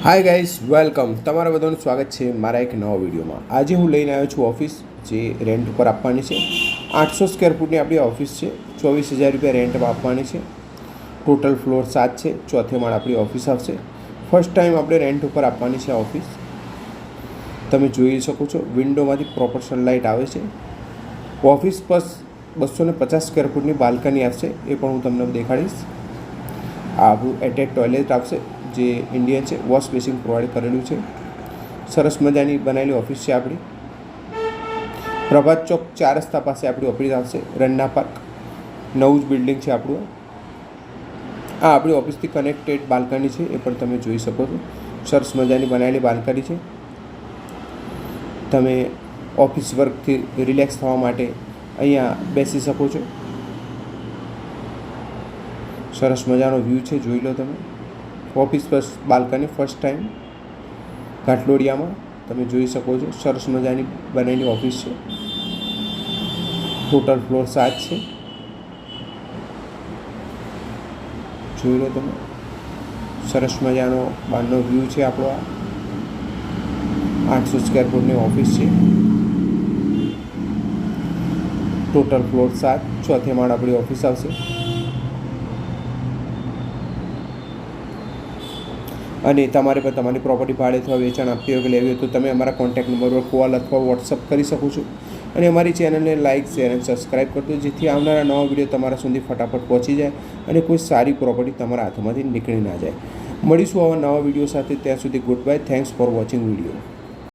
Hi guys, welcome. તમારા બધાનું સ્વાગત છે મારા એક નવા વિડીયોમાં. આજે હું લઈને આવ્યો છું ઓફિસ જે રેન્ટ ઉપર આપવાની છે. 800 સ્ક્વેર ફૂટની આપણી ઓફિસ છે. 24,000 રૂપિયા રેન્ટમાં આપવાની છે. ટોટલ ફ્લોર 7 છે. ચોથે માળ આપણી ઓફિસ આવશે. ફર્સ્ટ ટાઈમ આપણે રેન્ટ ઉપર આપવાની છે આ ઓફિસ. તમે જોઈ શકો છો વિન્ડોમાંથી પ્રોપર સનલાઇટ આવે છે. ઓફિસ બસ 250 સ્ક્વેર ફૂટની બાલ્કની આવશે, એ પણ હું તમને દેખાડીશ. આ આપણું એટેચ ટોયલેટ આવશે જે ઇન્ડિયન છે. વોશ બેસિન પ્રોવાઈડ કરેલું છે. સરસ મજાની બનાવેલી ઓફિસ છે આપણી. પ્રભાત ચોક 4 રસ્તા પાસે આપણી ઓફિસ આવશે. રન્ના પાર્ક નવું જ બિલ્ડિંગ છે આપણું. આ આપણી ઓફિસથી કનેક્ટેડ બાલ્કની છે, એ પણ તમે જોઈ શકો છો. સરસ મજાની બનાવેલી બાલ્કની છે. તમે ઓફિસ વર્કથી રિલેક્સ થવા માટે અહીંયા બેસી શકો છો. સરસ મજાનો વ્યૂ છે, જોઈ લો તમે. ઓફિસ બસ બાલ્કની ફર્સ્ટ ટાઈમ ઘાટલોડિયામાં તમે જોઈ શકો છો. સરસ મજાની બનેલી ઓફિસ છે. ટોટલ ફ્લોર 7 છે, જોઈ લો તમે. સરસ મજાનો બહારનો વ્યૂ છે આપણો. આ 800 સ્ક્વેર ફૂટની ઓફિસ છે. ટોટલ ફ્લોર 7, ચોથે માળ આપણી ઓફિસ આવશે. અને તમારે પણ તમારી પ્રોપર્ટી ભાડે અથવા વેચાણ આપતી હોય કે લેવી હોય તો તમે અમારા કોન્ટેક્ટ નંબર પર કોલ અથવા વોટ્સઅપ કરી શકો છો. અને અમારી ચેનલને લાઇક, શેર અને સબસ્ક્રાઈબ કરજો, જેથી આવનારા નવા વિડીયો તમારા સુધી ફટાફટ પહોંચી જાય અને કોઈ સારી પ્રોપર્ટી તમારા હાથમાંથી નીકળી ના જાય. મળીશું આવા નવા વિડીયો સાથે. ત્યાં સુધી good bye. Thanks for watching video.